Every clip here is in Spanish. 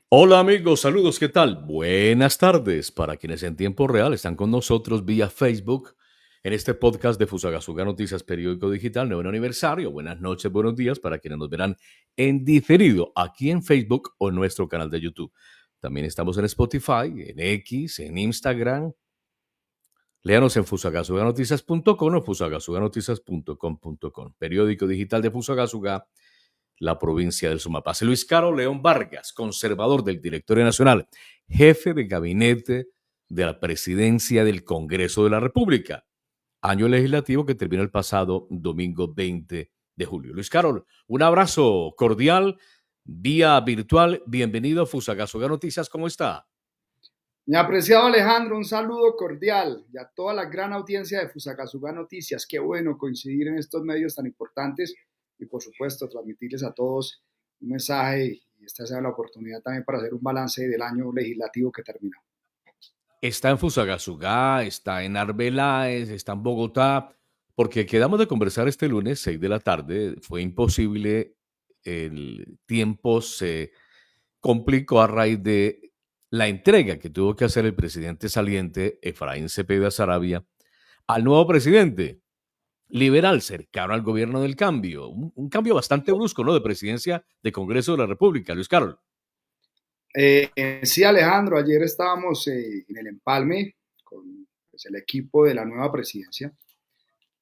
Hola amigos, saludos, ¿qué tal? Buenas tardes para quienes en tiempo real están con nosotros vía Facebook en este podcast de Fusagasugá Noticias Periódico Digital, nuevo aniversario. Buenas noches, buenos días para quienes nos verán en diferido aquí en Facebook o en nuestro canal de YouTube. También estamos en Spotify, en X, en Instagram. Léanos en fusagasuganoticias.com o fusagasuganoticias.com.com. Periódico digital de Fusagasugá, la provincia del Sumapaz. Luis Carlos León Vargas, conservador del Directorio Nacional, jefe de gabinete de la presidencia del Congreso de la República, año legislativo que terminó el pasado domingo 20 de julio. Luis Carlos, un abrazo cordial, vía virtual, bienvenido a Fusagasugá Noticias, ¿cómo está? Mi apreciado Alejandro, un saludo cordial y a toda la gran audiencia de Fusagasugá Noticias. Qué bueno coincidir en estos medios tan importantes y por supuesto transmitirles a todos un mensaje y esta sea la oportunidad también para hacer un balance del año legislativo que terminó. Está en Fusagasugá, está en Arbeláez, está en Bogotá, porque quedamos de conversar este lunes, 6 de la tarde. Fue imposible, el tiempo se complicó a raíz de la entrega que tuvo que hacer el presidente saliente, Efraín Cepeda Sarabia, al nuevo presidente liberal cercano al gobierno del cambio. Un cambio bastante brusco, ¿no? De presidencia de Congreso de la República, Luis Carlos. Sí, Alejandro, ayer estábamos en el empalme con pues, el equipo de la nueva presidencia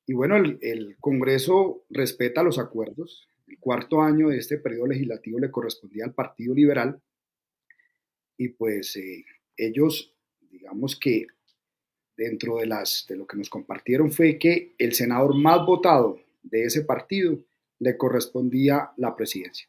y bueno, el Congreso respeta los acuerdos. El cuarto año de este periodo legislativo le correspondía al Partido Liberal y pues ellos, digamos que dentro de lo que nos compartieron fue que el senador más votado de ese partido le correspondía la presidencia.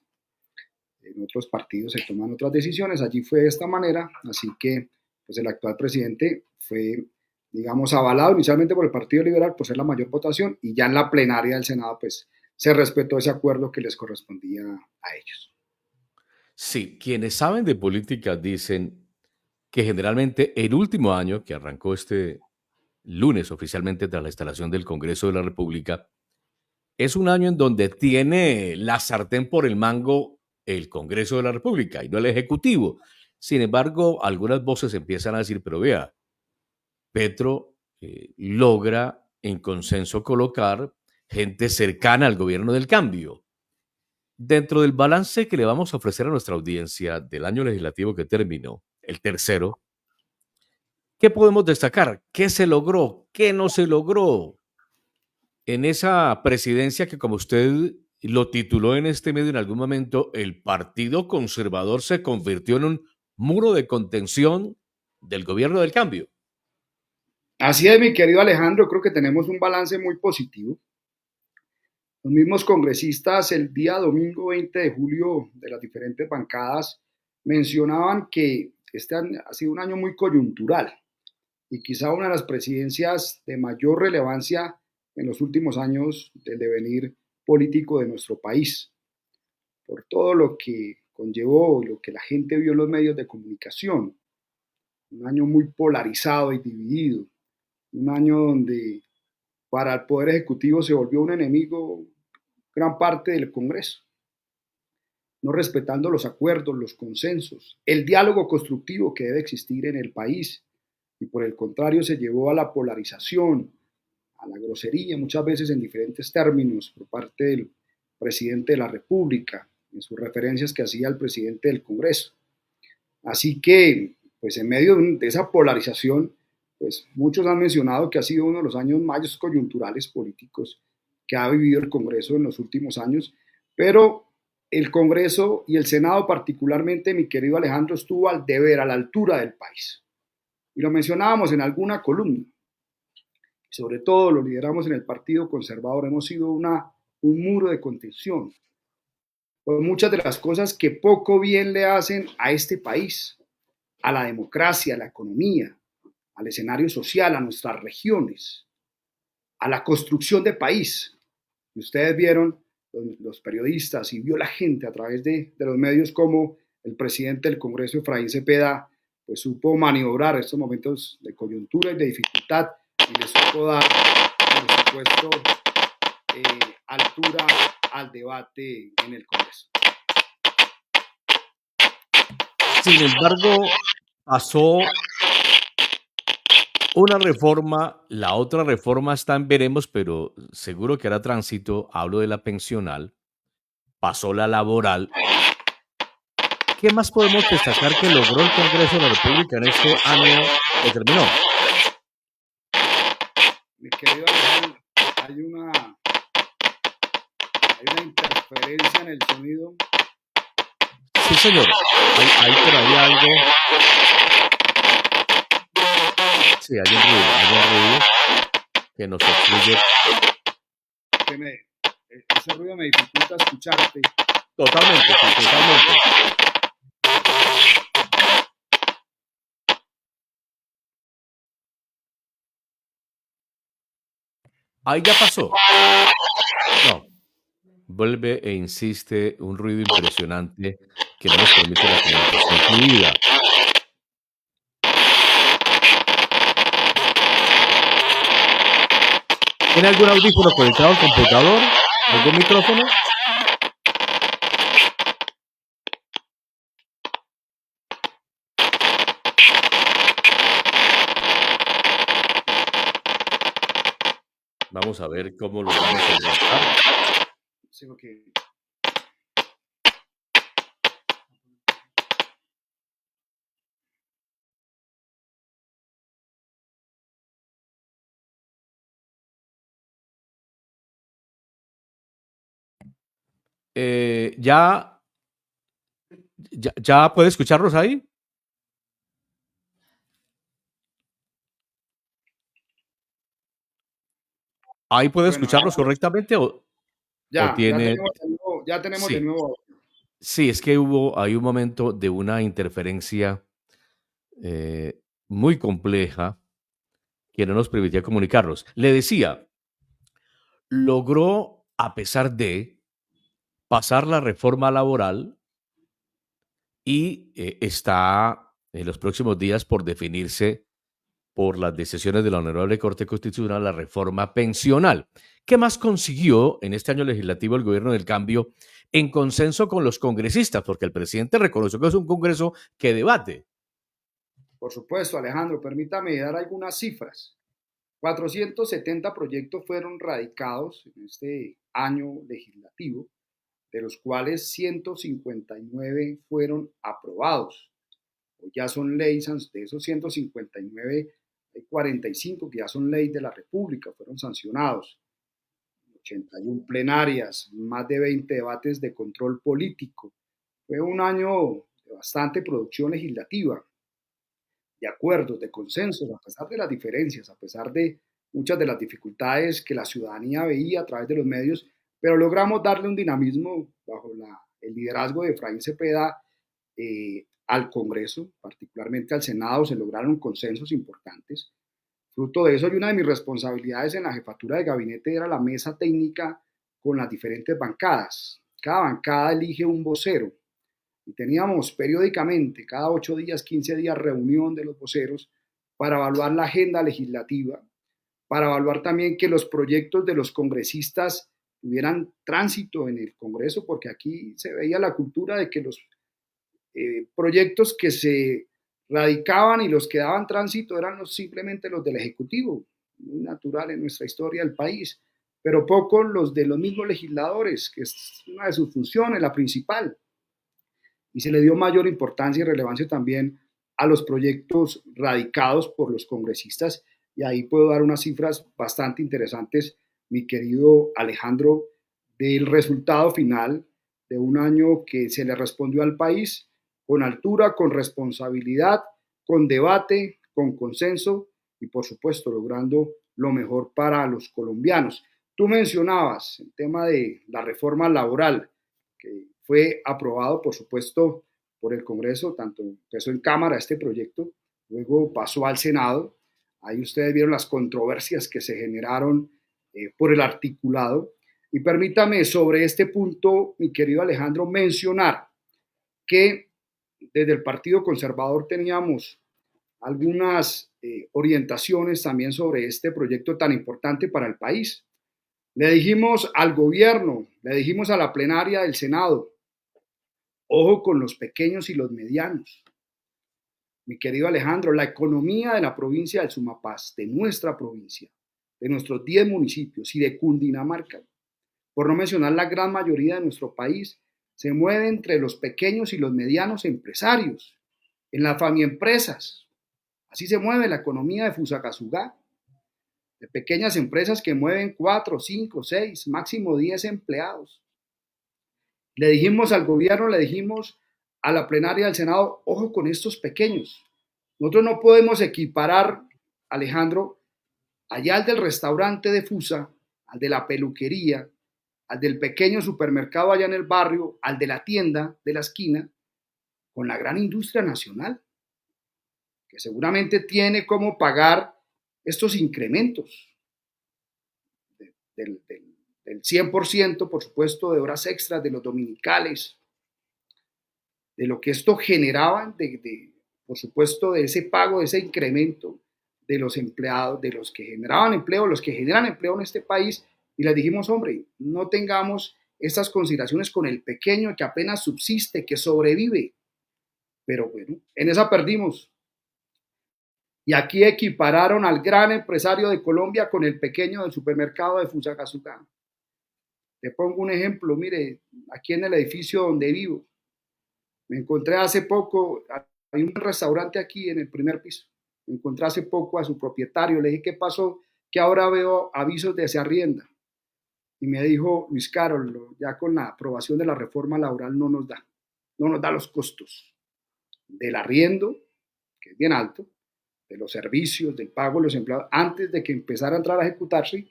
En otros partidos se toman otras decisiones, allí fue de esta manera, así que pues el actual presidente fue, digamos, avalado inicialmente por el Partido Liberal por ser la mayor votación y ya en la plenaria del Senado pues se respetó ese acuerdo que les correspondía a ellos. Sí, quienes saben de política dicen que generalmente el último año que arrancó este lunes oficialmente tras la instalación del Congreso de la República, es un año en donde tiene la sartén por el mango el Congreso de la República y no el Ejecutivo. Sin embargo, algunas voces empiezan a decir, pero vea, Petro logra en consenso colocar gente cercana al gobierno del cambio. Dentro del balance que le vamos a ofrecer a nuestra audiencia del año legislativo que terminó, el tercero, ¿qué podemos destacar? ¿Qué se logró? ¿Qué no se logró? En esa presidencia que, como usted lo tituló en este medio en algún momento, el Partido Conservador se convirtió en un muro de contención del gobierno del cambio. Así es, mi querido Alejandro, creo que tenemos un balance muy positivo. Los mismos congresistas el día domingo 20 de julio de las diferentes bancadas mencionaban que este ha sido un año muy coyuntural y quizá una de las presidencias de mayor relevancia en los últimos años del devenir político de nuestro país, por todo lo que conllevó y lo que la gente vio en los medios de comunicación. Un año muy polarizado y dividido, un año donde para el Poder Ejecutivo se volvió un enemigo gran parte del Congreso, no respetando los acuerdos, los consensos, el diálogo constructivo que debe existir en el país y por el contrario se llevó a la polarización, a la grosería, muchas veces en diferentes términos por parte del presidente de la República, en sus referencias que hacía al presidente del Congreso. Así que, pues en medio de esa polarización, pues muchos han mencionado que ha sido uno de los años más coyunturales políticos que ha vivido el Congreso en los últimos años, pero el Congreso y el Senado particularmente, mi querido Alejandro, estuvo al deber, a la altura del país. Y lo mencionábamos en alguna columna. Sobre todo lo lideramos en el Partido Conservador. Hemos sido un muro de contención por muchas de las cosas que poco bien le hacen a este país, a la democracia, a la economía, al escenario social, a nuestras regiones, a la construcción de país. Y ustedes vieron, los periodistas, y vio la gente a través de los medios como el presidente del Congreso, Efraín Cepeda, pues supo maniobrar estos momentos de coyuntura y de dificultad y le supo dar, por supuesto, altura al debate en el Congreso. Sin embargo, pasó una reforma, la otra reforma está en veremos, pero seguro que hará tránsito. Hablo de la pensional, pasó la laboral. ¿Qué más podemos destacar que logró el Congreso de la República en este año que terminó? Mi querido Alejandro, hay una interferencia en el sonido. Sí, señor. Hay por ahí algo. Sí, hay un ruido que nos obstruye que me, Ese ruido me dificulta escucharte. totalmente, sí, totalmente. Ahí ya pasó. No, vuelve e insiste un ruido impresionante que no nos permite la comunicación fluida. ¿Tiene algún audífono conectado al computador? ¿Algún micrófono? Vamos a ver cómo logramos solventar. Sí, porque ¿Ya, ya puede escucharnos ahí? ¿Ahí puede bueno, escucharnos correctamente o ya tiene? tenemos de nuevo, ya tenemos de Sí, nuevo. sí, es que hay un momento de una interferencia eh, muy compleja que no nos permitía comunicarnos. Le decía, logró, a pesar de pasar la reforma laboral y está en los próximos días por definirse por las decisiones de la Honorable Corte Constitucional la reforma pensional. ¿Qué más consiguió en este año legislativo el gobierno del cambio en consenso con los congresistas? Porque el presidente reconoció que es un congreso que debate. Por supuesto, Alejandro, permítame dar algunas cifras. 470 proyectos fueron radicados en este año legislativo, de los cuales 159 fueron aprobados. O ya son leyes, de esos 159, hay 45 que ya son ley de la República, fueron sancionados. 81 plenarias, más de 20 debates de control político. Fue un año de bastante producción legislativa, de acuerdos, de consensos, a pesar de las diferencias, a pesar de muchas de las dificultades que la ciudadanía veía a través de los medios, pero logramos darle un dinamismo bajo el liderazgo de Efraín Cepeda al Congreso, particularmente al Senado, se lograron consensos importantes. Fruto de eso, y una de mis responsabilidades en la jefatura de gabinete era la mesa técnica con las diferentes bancadas. Cada bancada elige un vocero y teníamos periódicamente, cada 8 días, 15 días, reunión de los voceros para evaluar la agenda legislativa, para evaluar también que los proyectos de los congresistas tuvieran tránsito en el Congreso, porque aquí se veía la cultura de que los proyectos que se radicaban y los que daban tránsito eran simplemente los del Ejecutivo, muy natural en nuestra historia del país, pero poco los de los mismos legisladores, que es una de sus funciones, la principal. Y se le dio mayor importancia y relevancia también a los proyectos radicados por los congresistas. Y ahí puedo dar unas cifras bastante interesantes, mi querido Alejandro, del resultado final de un año que se le respondió al país con altura, con responsabilidad, con debate, con consenso y por supuesto logrando lo mejor para los colombianos. Tú mencionabas el tema de la reforma laboral, que fue aprobado, por supuesto, por el Congreso, tanto empezó en Cámara este proyecto, luego pasó al Senado. Ahí ustedes vieron las controversias que se generaron por el articulado. Y permítame sobre este punto, mi querido Alejandro, mencionar que desde el Partido Conservador teníamos algunas orientaciones también sobre este proyecto tan importante para el país. Le dijimos al gobierno, le dijimos a la plenaria del Senado, ojo con los pequeños y los medianos. mi querido Alejandro, la economía de la provincia del Sumapaz, de nuestra provincia, de nuestros 10 municipios y de Cundinamarca, por no mencionar la gran mayoría de nuestro país, se mueve entre los pequeños y los medianos empresarios, en las familiempresas. Así se mueve la economía de Fusagasugá, de pequeñas empresas que mueven 4, 5, 6, máximo 10 empleados. Le dijimos al gobierno, le dijimos a la plenaria del Senado, ojo con estos pequeños. Nosotros no podemos equiparar, Alejandro, allá al del restaurante de Fusa, al de la peluquería, al del pequeño supermercado allá en el barrio, al de la tienda de la esquina, con la gran industria nacional, que seguramente tiene cómo pagar estos incrementos del 100%, por supuesto, de horas extras, de los dominicales, de lo que esto generaba, por supuesto, de ese pago, de ese incremento de los empleados, de los que generaban empleo, los que generan empleo en este país, y les dijimos, hombre, no tengamos estas consideraciones con el pequeño que apenas subsiste, que sobrevive, pero bueno, en esa perdimos. Y aquí equipararon al gran empresario de Colombia con el pequeño del supermercado de Fusagasugá. Te pongo un ejemplo, mire, aquí en el edificio donde vivo, me encontré hace poco, hay un restaurante aquí en el primer piso, me encontré hace poco a su propietario, le dije, ¿qué pasó? Que ahora veo avisos de se arrienda. Y me dijo, Luis Carlos, ya con la aprobación de la reforma laboral no nos da los costos del arriendo, que es bien alto, de los servicios, del pago de los empleados, antes de que empezara a entrar a ejecutarse,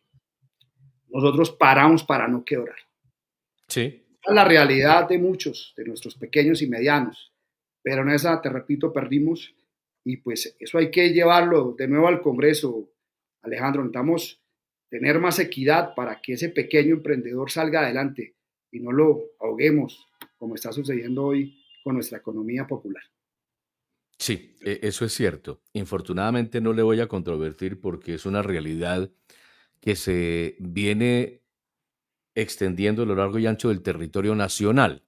nosotros paramos para no quebrar. Sí. Es la realidad de muchos, de nuestros pequeños y medianos, pero en esa, te repito, perdimos y pues eso hay que llevarlo de nuevo al Congreso, Alejandro. Necesitamos tener más equidad para que ese pequeño emprendedor salga adelante y no lo ahoguemos como está sucediendo hoy con nuestra economía popular. Sí, eso es cierto. Infortunadamente no le voy a controvertir porque es una realidad que se viene extendiendo a lo largo y ancho del territorio nacional.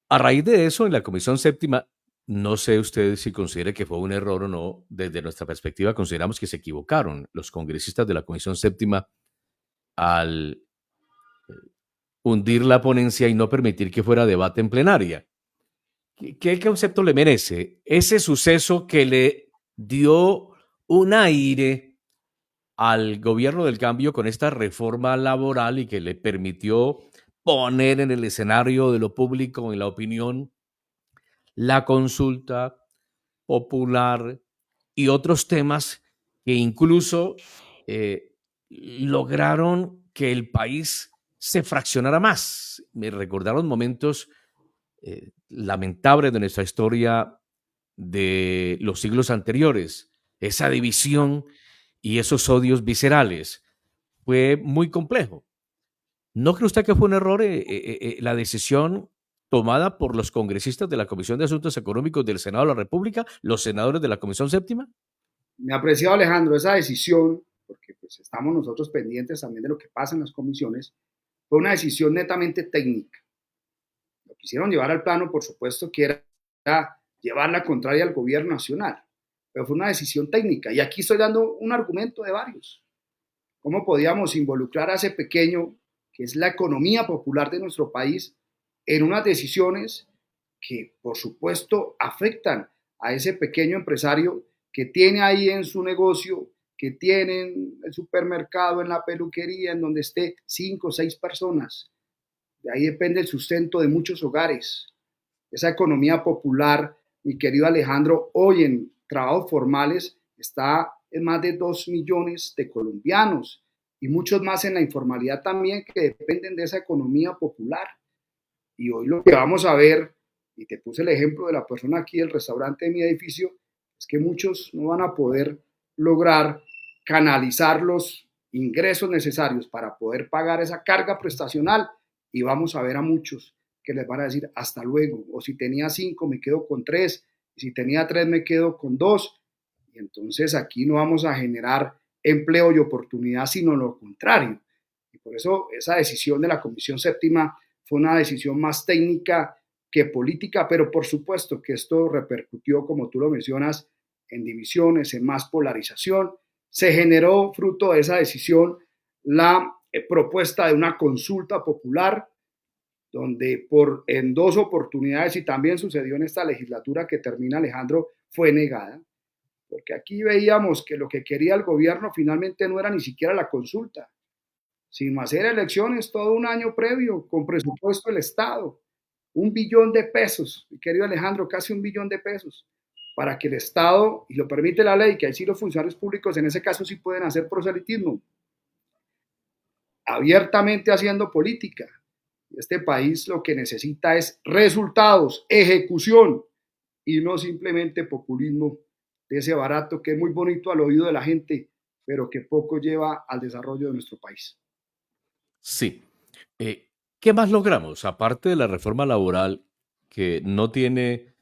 A raíz de eso, en la Comisión Séptima, no sé usted si considere que fue un error o no, desde nuestra perspectiva consideramos que se equivocaron los congresistas de la Comisión Séptima al hundir la ponencia y no permitir que fuera debate en plenaria. ¿Qué concepto le merece ese suceso que le dio un aire al gobierno del cambio con esta reforma laboral y que le permitió poner en el escenario de lo público, en la opinión, la consulta popular y otros temas que incluso lograron que el país se fraccionara más? Me recordaron momentos lamentables de nuestra historia de los siglos anteriores. Esa división y esos odios viscerales fue muy complejo. ¿No cree usted que fue un error la decisión tomada por los congresistas de la Comisión de Asuntos Económicos del Senado de la República, los senadores de la Comisión Séptima? Me ha apreciado, Alejandro, esa decisión, porque pues estamos nosotros pendientes también de lo que pasa en las comisiones, fue una decisión netamente técnica. Lo quisieron llevar al plano, por supuesto, que era llevar la contraria al gobierno nacional, pero fue una decisión técnica. Y aquí estoy dando un argumento de varios. ¿Cómo podíamos involucrar a ese pequeño, que es la economía popular de nuestro país, en unas decisiones que, por supuesto, afectan a ese pequeño empresario que tiene ahí en su negocio, que tiene en el supermercado, en la peluquería, en donde esté 5 o 6 personas? De ahí depende el sustento de muchos hogares. Esa economía popular, mi querido Alejandro, hoy en trabajos formales está en más de 2 millones de colombianos y muchos más en la informalidad también que dependen de esa economía popular. Y hoy lo que vamos a ver, y te puse el ejemplo de la persona aquí del restaurante de mi edificio, es que muchos no van a poder lograr canalizar los ingresos necesarios para poder pagar esa carga prestacional y vamos a ver a muchos que les van a decir hasta luego, o si tenía 5 me quedo con 3, y si tenía 3 me quedo con 2, y entonces aquí no vamos a generar empleo y oportunidad, sino lo contrario. Y por eso esa decisión de la Comisión Séptima fue una decisión más técnica que política, pero por supuesto que esto repercutió, como tú lo mencionas, en divisiones, en más polarización. Se generó, fruto de esa decisión, la propuesta de una consulta popular, donde en dos oportunidades, y también sucedió en esta legislatura que termina, Alejandro, fue negada, porque aquí veíamos que lo que quería el gobierno finalmente no era ni siquiera la consulta, sino hacer elecciones todo un año previo con presupuesto del Estado, 1 billón de pesos, mi querido Alejandro, casi 1 billón de pesos, para que el Estado, y lo permite la ley, que ahí sí los funcionarios públicos en ese caso sí pueden hacer proselitismo, abiertamente haciendo política. Este país lo que necesita es resultados, ejecución, y no simplemente populismo de ese barato que es muy bonito al oído de la gente, pero que poco lleva al desarrollo de nuestro país. Sí. ¿Qué más logramos? Aparte de la reforma laboral que no tiene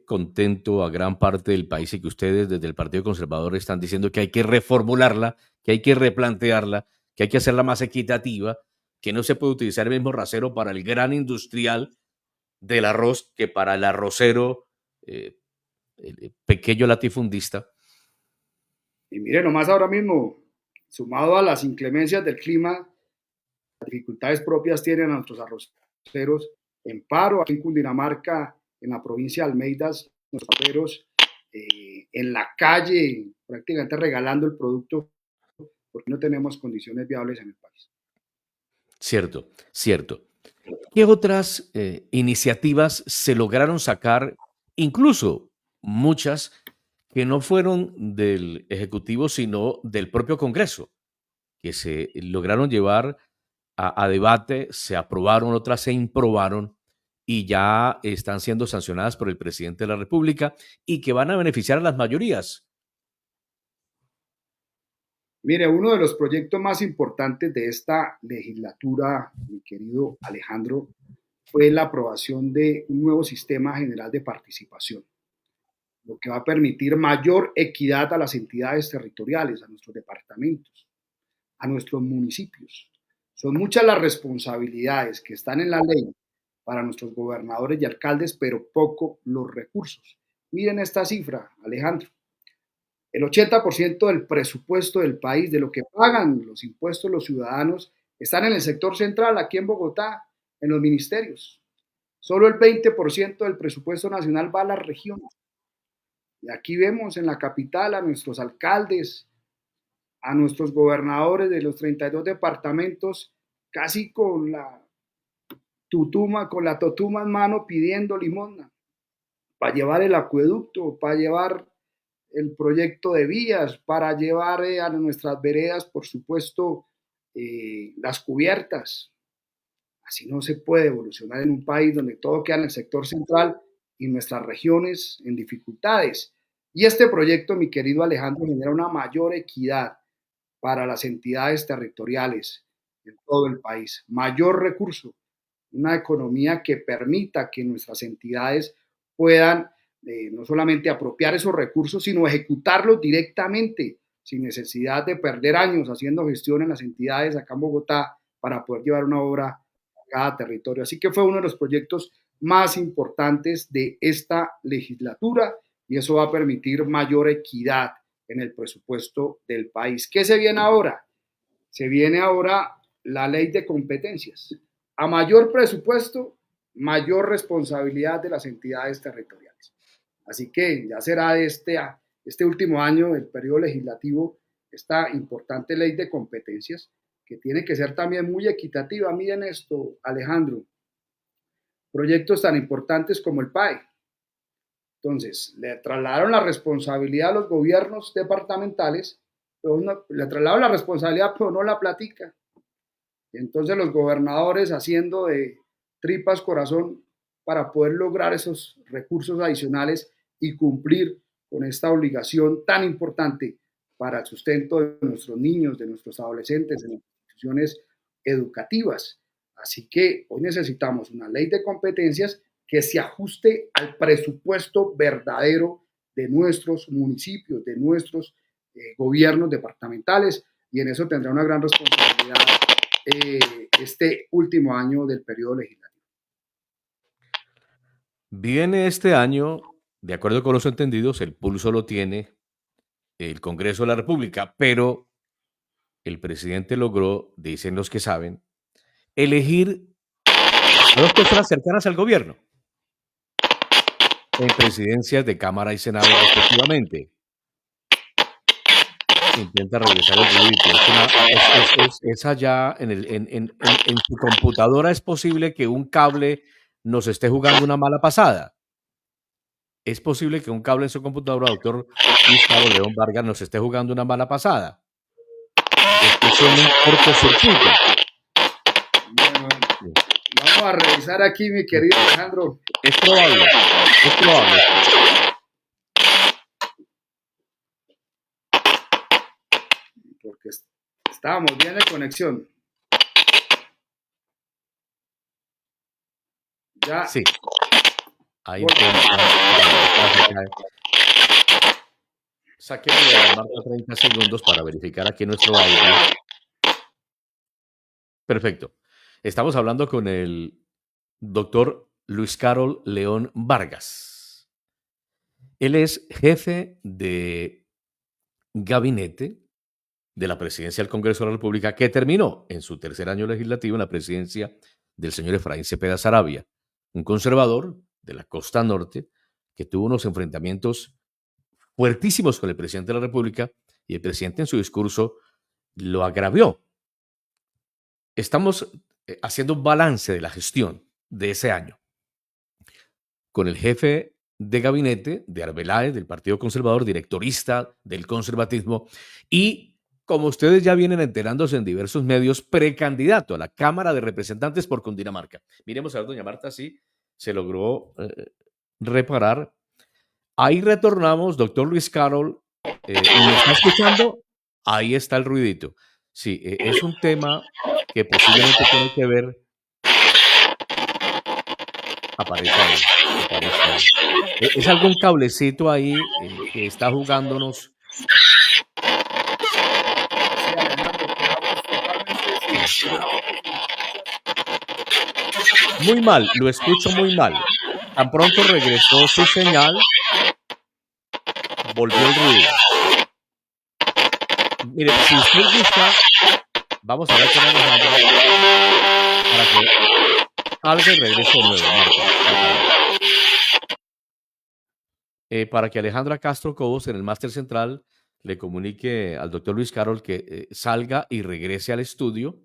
contento a gran parte del país y que ustedes desde el Partido Conservador están diciendo que hay que reformularla, que hay que replantearla, que hay que hacerla más equitativa, que no se puede utilizar el mismo rasero para el gran industrial del arroz que para el arrocero eh, el pequeño latifundista. Y mire, nomás ahora mismo, sumado a las inclemencias del clima, las dificultades propias tienen a nuestros arroceros en paro, aquí en Cundinamarca, en la provincia de Almeida, nuestros arroceros en la calle, prácticamente regalando el producto porque no tenemos condiciones viables en el país. Cierto, cierto. ¿Qué otras iniciativas se lograron sacar, incluso muchas que no fueron del Ejecutivo, sino del propio Congreso, que se lograron llevar a debate, se aprobaron, otras se improbaron y ya están siendo sancionadas por el presidente de la República y que van a beneficiar a las mayorías? Mire, uno de los proyectos más importantes de esta legislatura, mi querido Alejandro, fue la aprobación de un nuevo sistema general de participación, lo que va a permitir mayor equidad a las entidades territoriales, a nuestros departamentos, a nuestros municipios. Son muchas las responsabilidades que están en la ley para nuestros gobernadores y alcaldes, pero poco los recursos. Miren esta cifra, Alejandro. El 80% del presupuesto del país, de lo que pagan los impuestos los ciudadanos, están en el sector central, aquí en Bogotá, en los ministerios. Solo el 20% del presupuesto nacional va a las regiones. Y aquí vemos en la capital a nuestros alcaldes, a nuestros gobernadores de los 32 departamentos, casi con la totuma en mano pidiendo limosna para llevar el acueducto, para llevar el proyecto de vías, para llevar a nuestras veredas, por supuesto, las cubiertas. Así no se puede evolucionar en un país donde todo queda en el sector central y nuestras regiones en dificultades. Y este proyecto, mi querido Alejandro, genera una mayor equidad para las entidades territoriales en todo el país, mayor recurso, una economía que permita que nuestras entidades puedan no solamente apropiar esos recursos, sino ejecutarlos directamente, sin necesidad de perder años haciendo gestión en las entidades acá en Bogotá para poder llevar una obra a cada territorio. Así que fue uno de los proyectos más importantes de esta legislatura y eso va a permitir mayor equidad en el presupuesto del país. ¿Qué se viene ahora? Se viene ahora la ley de competencias. A mayor presupuesto, mayor responsabilidad de las entidades territoriales. Así que ya será este último año del periodo legislativo esta importante ley de competencias que tiene que ser también muy equitativa. Miren esto, Alejandro, proyectos tan importantes como el PAE. Entonces, le trasladaron la responsabilidad a los gobiernos departamentales, pero le trasladaron la responsabilidad, pero no la platica. Entonces los gobernadores haciendo de tripas corazón para poder lograr esos recursos adicionales y cumplir con esta obligación tan importante para el sustento de nuestros niños, de nuestros adolescentes, en las instituciones educativas. Así que hoy necesitamos una ley de competencias que se ajuste al presupuesto verdadero de nuestros municipios, de nuestros gobiernos departamentales, y en eso tendrá una gran responsabilidad este último año del periodo legislativo. Viene este año, de acuerdo con los entendidos, el pulso lo tiene el Congreso de la República, pero el presidente logró, dicen los que saben, elegir a dos personas cercanas al gobierno en presidencias de Cámara y Senado respectivamente. Intenta regresar el ruidito. Es allá en su computadora. Es posible que un cable nos esté jugando una mala pasada. Es posible que un cable en su computadora, doctor Luis Carlos León Vargas, nos esté jugando una mala pasada. Esté siendo un cortocircuito. Bueno, vamos a revisar aquí, mi querido Alejandro. Es probable, es probable. Porque estábamos bien de conexión. Ya. Sí. Ahí Bueno. Saquemos de Marta 30 segundos para verificar aquí nuestro audio. Perfecto. Estamos hablando con el doctor Luis Carlos León Vargas. Él es jefe de gabinete de la presidencia del Congreso de la República, que terminó en su tercer año legislativo en la presidencia del señor Efraín Cepeda Sarabia, un conservador de la costa norte que tuvo unos enfrentamientos fuertísimos con el presidente de la República y el presidente en su discurso lo agravió. Estamos haciendo un balance de la gestión de ese año con el jefe de gabinete de Arbeláez, del Partido Conservador, directorista del conservatismo, y, como ustedes ya vienen enterándose en diversos medios, precandidato a la Cámara de Representantes por Cundinamarca. Miremos a ver, doña Marta, si se logró reparar. Ahí retornamos, doctor Luis Carol. ¿Me está escuchando? Ahí está el ruidito. Sí, es un tema que posiblemente tiene que ver. Aparece ahí, aparece ahí. Es algún cablecito ahí que está jugándonos. Muy mal, lo escucho muy mal. Tan pronto regresó su señal, volvió el ruido. Mire, si usted gusta, vamos a ver con Alejandro para que salga y regrese de nuevo, para que Alejandra Castro Cobos en el máster central le comunique al doctor Luis Carol que salga y regrese al estudio,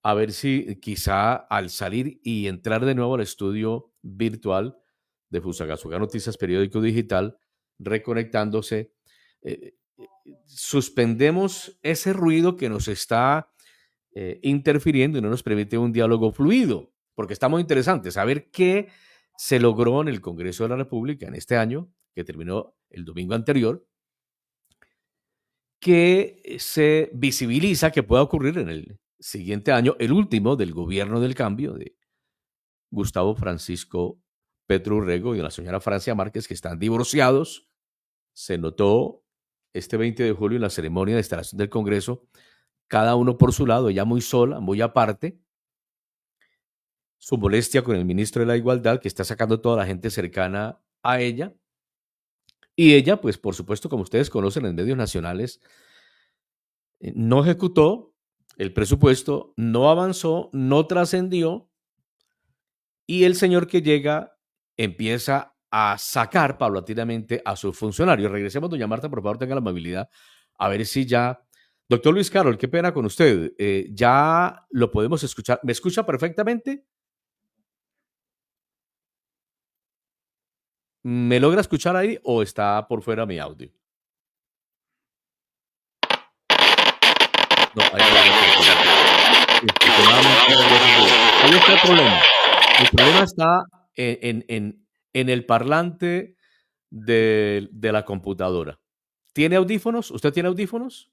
a ver si quizá al salir y entrar de nuevo al estudio virtual de Fusagasugá Noticias Periódico Digital, reconectándose, eh, suspendemos ese ruido que nos está interfiriendo y no nos permite un diálogo fluido, porque está muy interesante saber qué se logró en el Congreso de la República en este año, que terminó el domingo anterior, que se visibiliza que pueda ocurrir en el siguiente año, el último del gobierno del cambio de Gustavo Francisco Petro Urrego y de la señora Francia Márquez, que están divorciados. Se notó este 20 de julio en la ceremonia de instalación del Congreso, cada uno por su lado, ella muy sola, muy aparte, su molestia con el ministro de la Igualdad, que está sacando toda la gente cercana a ella. Y ella, pues por supuesto, como ustedes conocen en medios nacionales, no ejecutó el presupuesto, no avanzó, no trascendió, y el señor que llega empieza a sacar paulatinamente a sus funcionarios. Regresemos, doña Marta, por favor, tenga la amabilidad, a ver si ya... Doctor Luis Carol, qué pena con usted. Ya lo podemos escuchar. ¿Me escucha perfectamente? ¿Me logra escuchar ahí o está por fuera mi audio? No, ahí está el problema. El problema está en el parlante de la computadora. ¿Tiene audífonos? ¿Usted tiene audífonos?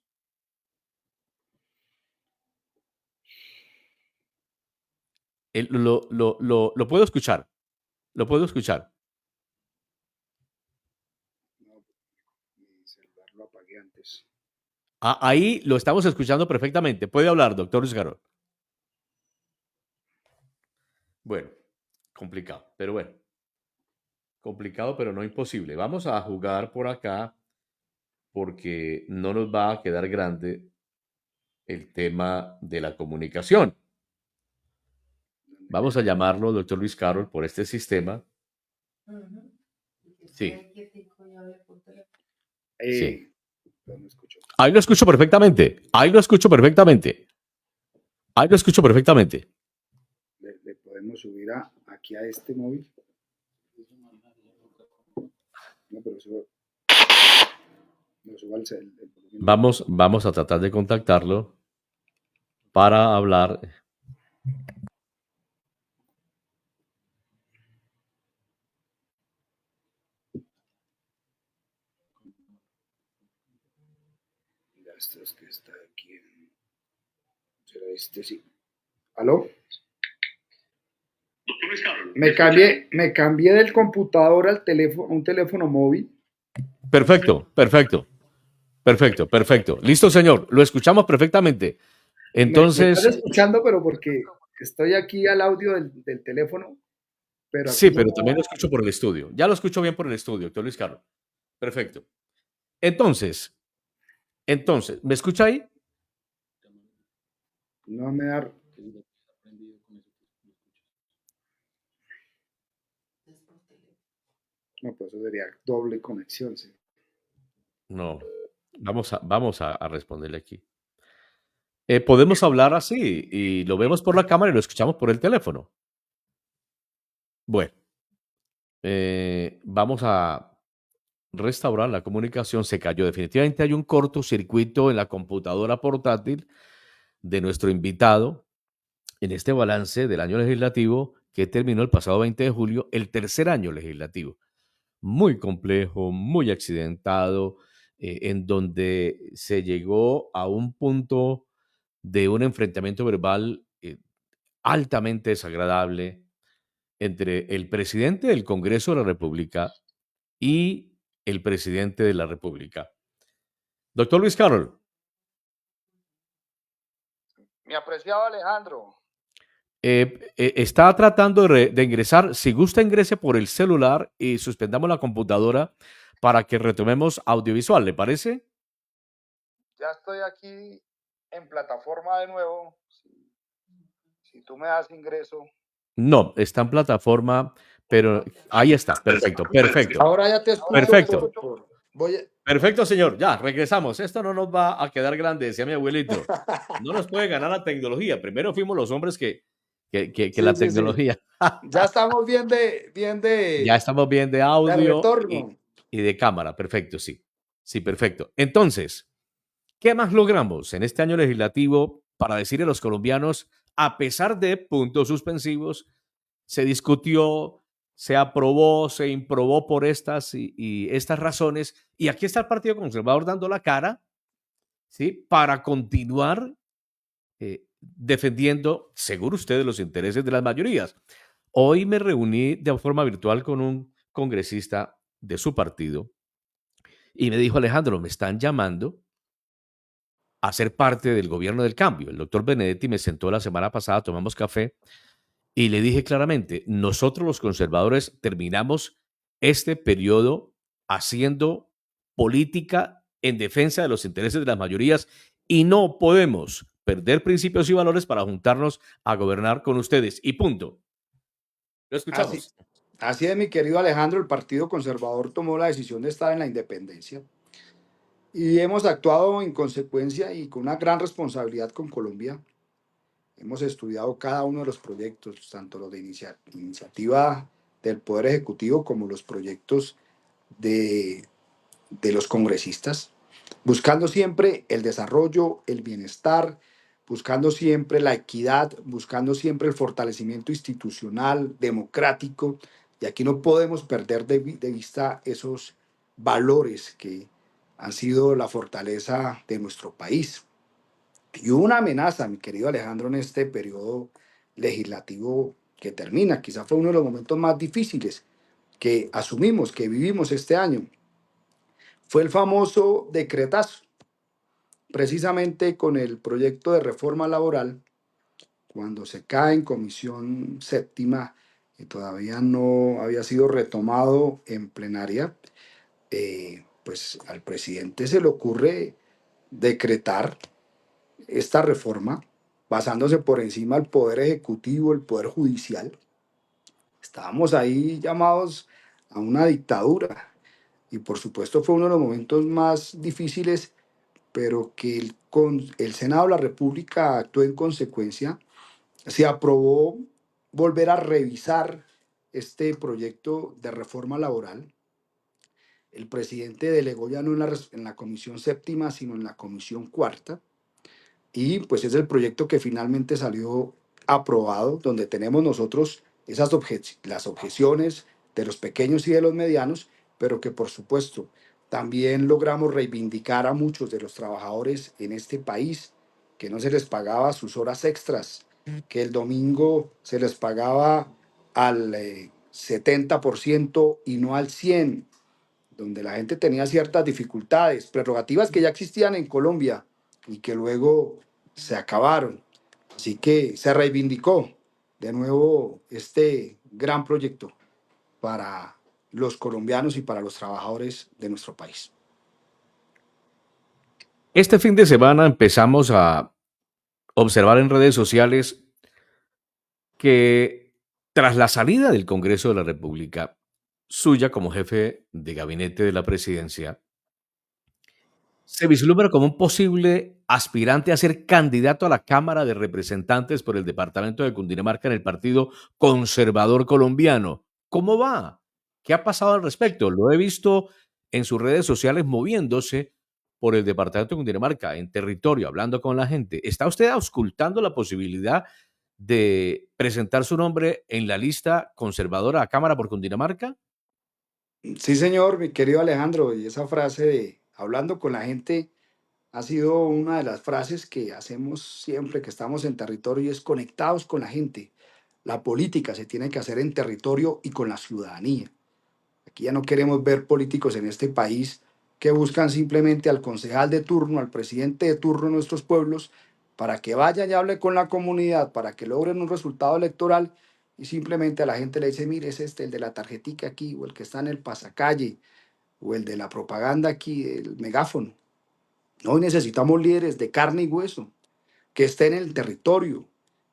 Lo puedo escuchar. Lo puedo escuchar. No, mi celular lo apagué antes. Ahí lo estamos escuchando perfectamente. Puede hablar, doctor Luis Garol. Bueno, complicado, pero bueno. complicado, pero no imposible. Vamos a jugar por acá porque no nos va a quedar grande el tema de la comunicación. Vamos a llamarlo, doctor Luis Carol, por este sistema. Sí, sí. No me escucho. Ahí lo escucho perfectamente. Ahí lo escucho perfectamente. Ahí lo escucho perfectamente. Le podemos subir aquí a este móvil. No, pero suba el volumen. Vamos a tratar de contactarlo para hablar. Ya esto es que está aquí. ¿Será este? Sí. ¿Aló? Me cambié del computador al teléfono, un teléfono móvil. Perfecto, perfecto, perfecto, perfecto. Listo, señor. Lo escuchamos perfectamente. Me estás Entonces, escuchando, pero porque estoy aquí al audio del teléfono, pero aquí sí, no. pero también lo escucho por el estudio. Ya lo escucho bien por el estudio, doctor Luis Carlos. Perfecto. Entonces, ¿me escucha ahí? No me da. No, pues eso sería doble conexión, sí. No. Vamos a responderle aquí. Podemos hablar así y lo vemos por la cámara y lo escuchamos por el teléfono. Bueno, vamos a restaurar la comunicación. Se cayó. Definitivamente hay un cortocircuito en la computadora portátil de nuestro invitado en este balance del año legislativo que terminó el pasado 20 de julio, el tercer año legislativo. Muy complejo, muy accidentado, en donde se llegó a un punto de un enfrentamiento verbal altamente desagradable entre el presidente del Congreso de la República y el presidente de la República. Doctor Luis Carol, Mi apreciado Alejandro. está tratando de ingresar. Si gusta, ingrese por el celular y suspendamos la computadora para que retomemos audiovisual, ¿le parece? Ya estoy aquí en plataforma de nuevo. Si tú me das ingreso. No, está en plataforma, pero ahí está. Perfecto, perfecto, Ahora ya te escucho perfecto. voy a- Perfecto, señor. Ya, regresamos. Esto no nos va a quedar grande, decía mi abuelito. No nos puede ganar la tecnología. Primero fuimos los hombres que Sí, la sí, sí. tecnología. Ya estamos Ya estamos bien de de audio retorno. y de cámara. Perfecto, sí. Sí, perfecto. Entonces, ¿qué más logramos en este año legislativo para decirle a los colombianos, a pesar de puntos suspensivos, se discutió, se aprobó, se improbó por estas y estas razones? Y aquí está el Partido Conservador dando la cara, ¿sí? Para continuar defendiendo, seguro ustedes, los intereses de las mayorías. Hoy me reuní de forma virtual con un congresista de su partido y me dijo, Alejandro, me están llamando a ser parte del gobierno del cambio. El doctor Benedetti me sentó la semana pasada, tomamos café y le dije claramente, nosotros los conservadores terminamos este periodo haciendo política en defensa de los intereses de las mayorías y no podemos perder principios y valores para juntarnos a gobernar con ustedes. Y punto. Lo Así, escuchamos. así es, mi querido Alejandro, el Partido Conservador tomó la decisión de estar en la independencia y hemos actuado en consecuencia y con una gran responsabilidad con Colombia. Hemos estudiado cada uno de los proyectos, tanto los de iniciativa del Poder Ejecutivo como los proyectos de, de los congresistas, buscando siempre el desarrollo, el bienestar, buscando siempre la equidad, buscando siempre el fortalecimiento institucional, democrático. Y aquí no podemos perder de vista esos valores que han sido la fortaleza de nuestro país. Y hubo una amenaza, mi querido Alejandro, en este periodo legislativo que termina. Quizá fue uno de los momentos más difíciles que asumimos, que vivimos este año. Fue el famoso decretazo, precisamente con el proyecto de reforma laboral, cuando se cae en comisión séptima y todavía no había sido retomado en plenaria, pues al presidente se le ocurre decretar esta reforma basándose por encima del poder ejecutivo, el poder judicial. Estábamos ahí llamados a una dictadura y por supuesto fue uno de los momentos más difíciles, pero que el Senado de la República actuó en consecuencia. Se aprobó volver a revisar este proyecto de reforma laboral. El presidente delegó ya no en la comisión séptima, sino en la comisión cuarta. Y pues es el proyecto que finalmente salió aprobado, donde tenemos nosotros las objeciones de los pequeños y de los medianos, pero que por supuesto también logramos reivindicar a muchos de los trabajadores en este país, que no se les pagaba sus horas extras, que el domingo se les pagaba al 70% y no al 100%, donde la gente tenía ciertas dificultades, prerrogativas que ya existían en Colombia y que luego se acabaron. Así que se reivindicó de nuevo este gran proyecto para los colombianos y para los trabajadores de nuestro país. Este fin de semana empezamos a observar en redes sociales que tras la salida del Congreso de la República, suya como jefe de gabinete de la presidencia, se vislumbra como un posible aspirante a ser candidato a la Cámara de Representantes por el departamento de Cundinamarca en el Partido Conservador Colombiano. ¿Cómo va? ¿Qué ha pasado al respecto? Lo he visto en sus redes sociales moviéndose por el departamento de Cundinamarca, en territorio, hablando con la gente. ¿Está usted auscultando la posibilidad de presentar su nombre en la lista conservadora a Cámara por Cundinamarca? Sí, señor, mi querido Alejandro, y esa frase de hablando con la gente ha sido una de las frases que hacemos siempre que estamos en territorio y es conectados con la gente. La política se tiene que hacer en territorio y con la ciudadanía. Aquí ya no queremos ver políticos en este país que buscan simplemente al concejal de turno, al presidente de turno de nuestros pueblos, para que vaya y hable con la comunidad, para que logren un resultado electoral y simplemente a la gente le dice, mire, es este, el de la tarjetica aquí, o el que está en el pasacalle, o el de la propaganda aquí, el megáfono. Hoy necesitamos líderes de carne y hueso, que estén en el territorio,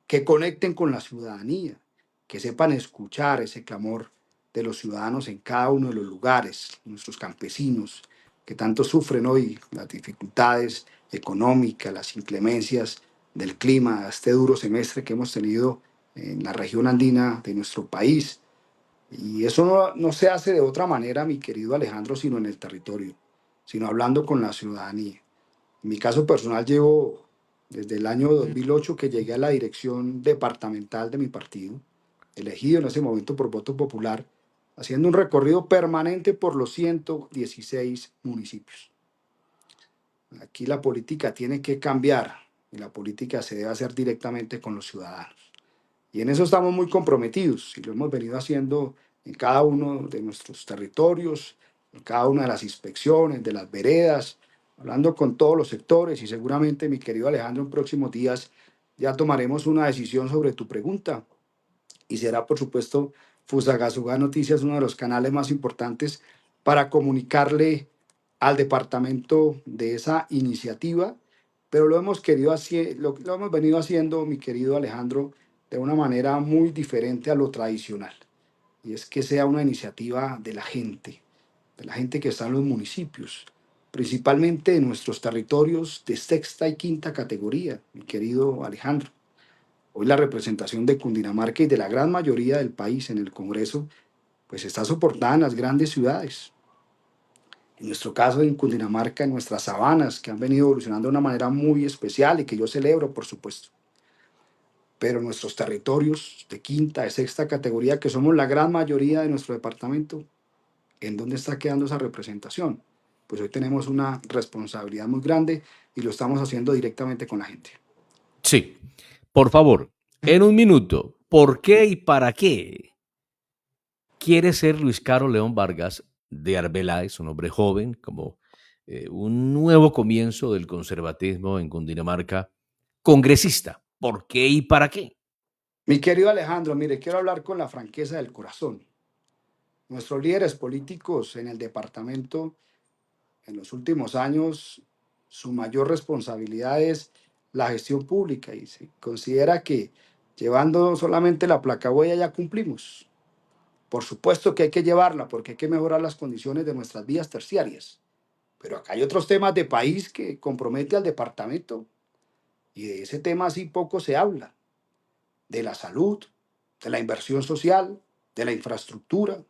que conecten con la ciudadanía, que sepan escuchar ese clamor de los ciudadanos en cada uno de los lugares, nuestros campesinos, que tanto sufren hoy las dificultades económicas, las inclemencias del clima, este duro semestre que hemos tenido en la región andina de nuestro país. Y eso no se hace de otra manera, mi querido Alejandro, sino en el territorio, sino hablando con la ciudadanía. En mi caso personal llevo desde el año 2008 que llegué a la dirección departamental de mi partido, elegido en ese momento por voto popular, haciendo un recorrido permanente por los 116 municipios. Aquí la política tiene que cambiar y la política se debe hacer directamente con los ciudadanos. Y en eso estamos muy comprometidos y lo hemos venido haciendo en cada uno de nuestros territorios, en cada una de las inspecciones, de las veredas, hablando con todos los sectores y seguramente, mi querido Alejandro, en próximos días ya tomaremos una decisión sobre tu pregunta y será, por supuesto, Fusagasugá Noticias uno de los canales más importantes para comunicarle al departamento de esa iniciativa, pero lo hemos venido haciendo, mi querido Alejandro, de una manera muy diferente a lo tradicional. Y es que sea una iniciativa de la gente que está en los municipios, principalmente en nuestros territorios de sexta y quinta categoría, mi querido Alejandro. Hoy la representación de Cundinamarca y de la gran mayoría del país en el Congreso, pues está soportada en las grandes ciudades. En nuestro caso, en Cundinamarca, en nuestras sabanas, que han venido evolucionando de una manera muy especial y que yo celebro, por supuesto. Pero nuestros territorios de quinta, de sexta categoría, que somos la gran mayoría de nuestro departamento, ¿en dónde está quedando esa representación? Pues hoy tenemos una responsabilidad muy grande y lo estamos haciendo directamente con la gente. Sí. Por favor, en un minuto, ¿por qué y para qué quiere ser Luis Carlos León Vargas de Arbeláez, un hombre joven, como un nuevo comienzo del conservatismo en Cundinamarca, congresista? ¿Por qué y para qué? Mi querido Alejandro, mire, quiero hablar con la franqueza del corazón. Nuestros líderes políticos en el departamento en los últimos años, su mayor responsabilidad es la gestión pública y se considera que llevando solamente la placahuella ya cumplimos. Por supuesto que hay que llevarla porque hay que mejorar las condiciones de nuestras vías terciarias, pero acá hay otros temas de país que compromete al departamento y de ese tema así poco se habla, de la salud, de la inversión social, de la infraestructura,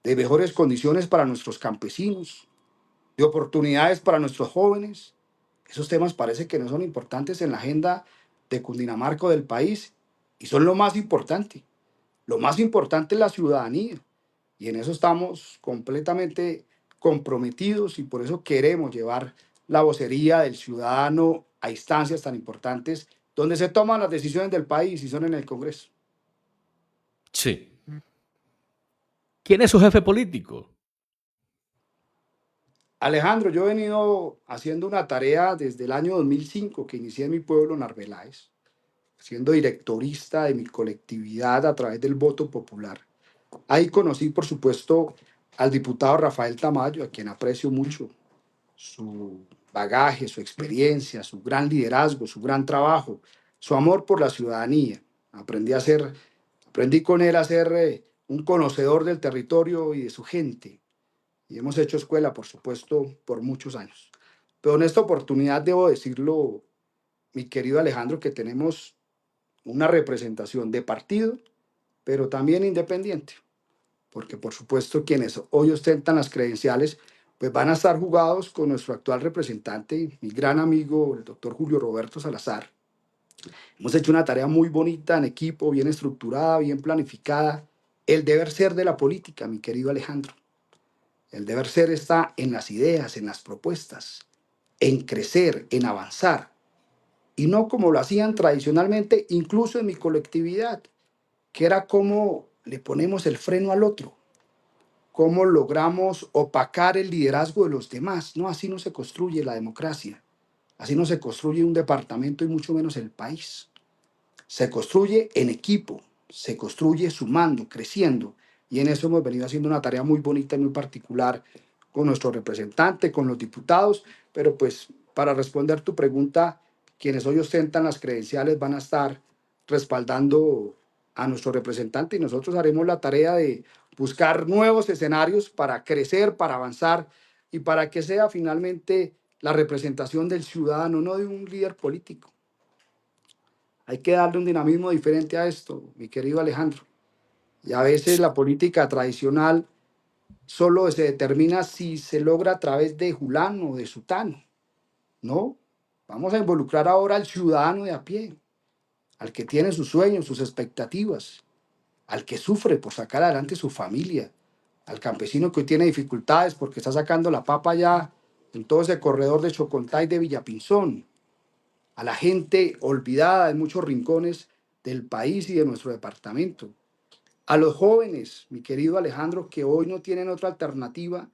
de mejores condiciones para nuestros campesinos, de oportunidades para nuestros jóvenes. Esos temas parece que no son importantes en la agenda de Cundinamarca o del país y son lo más importante. Lo más importante es la ciudadanía y en eso estamos completamente comprometidos y por eso queremos llevar la vocería del ciudadano a instancias tan importantes donde se toman las decisiones del país y son en el Congreso. Sí. ¿Quién es su jefe político? Alejandro, yo he venido haciendo una tarea desde el año 2005 que inicié en mi pueblo, Narveláez, siendo directorista de mi colectividad a través del voto popular. Ahí conocí, por supuesto, al diputado Rafael Tamayo, a quien aprecio mucho su bagaje, su experiencia, su gran liderazgo, su gran trabajo, su amor por la ciudadanía. Aprendí con él a ser un conocedor del territorio y de su gente. Y hemos hecho escuela, por supuesto, por muchos años. Pero en esta oportunidad debo decirlo, mi querido Alejandro, que tenemos una representación de partido, pero también independiente, porque por supuesto quienes hoy ostentan las credenciales, pues van a estar jugados con nuestro actual representante, mi gran amigo, el doctor Julio Roberto Salazar. Hemos hecho una tarea muy bonita en equipo, bien estructurada, bien planificada. El deber ser de la política, mi querido Alejandro. El deber ser está en las ideas, en las propuestas, en crecer, en avanzar, y no como lo hacían tradicionalmente, incluso en mi colectividad, que era cómo le ponemos el freno al otro, cómo logramos opacar el liderazgo de los demás. No, así no se construye la democracia, así no se construye un departamento y mucho menos el país. Se construye en equipo, se construye sumando, creciendo. Y en eso hemos venido haciendo una tarea muy bonita y muy particular con nuestro representante, con los diputados. Pero pues para responder tu pregunta, quienes hoy ostentan las credenciales van a estar respaldando a nuestro representante y nosotros haremos la tarea de buscar nuevos escenarios para crecer, para avanzar y para que sea finalmente la representación del ciudadano, no de un líder político. Hay que darle un dinamismo diferente a esto, mi querido Alejandro. Y a veces la política tradicional solo se determina si se logra a través de Julano o de Sutano. No, vamos a involucrar ahora al ciudadano de a pie, al que tiene sus sueños, sus expectativas, al que sufre por sacar adelante su familia, al campesino que hoy tiene dificultades porque está sacando la papa ya en todo ese corredor de Chocontá y de Villapinzón, a la gente olvidada en muchos rincones del país y de nuestro departamento, a los jóvenes, mi querido Alejandro, que hoy no tienen otra alternativa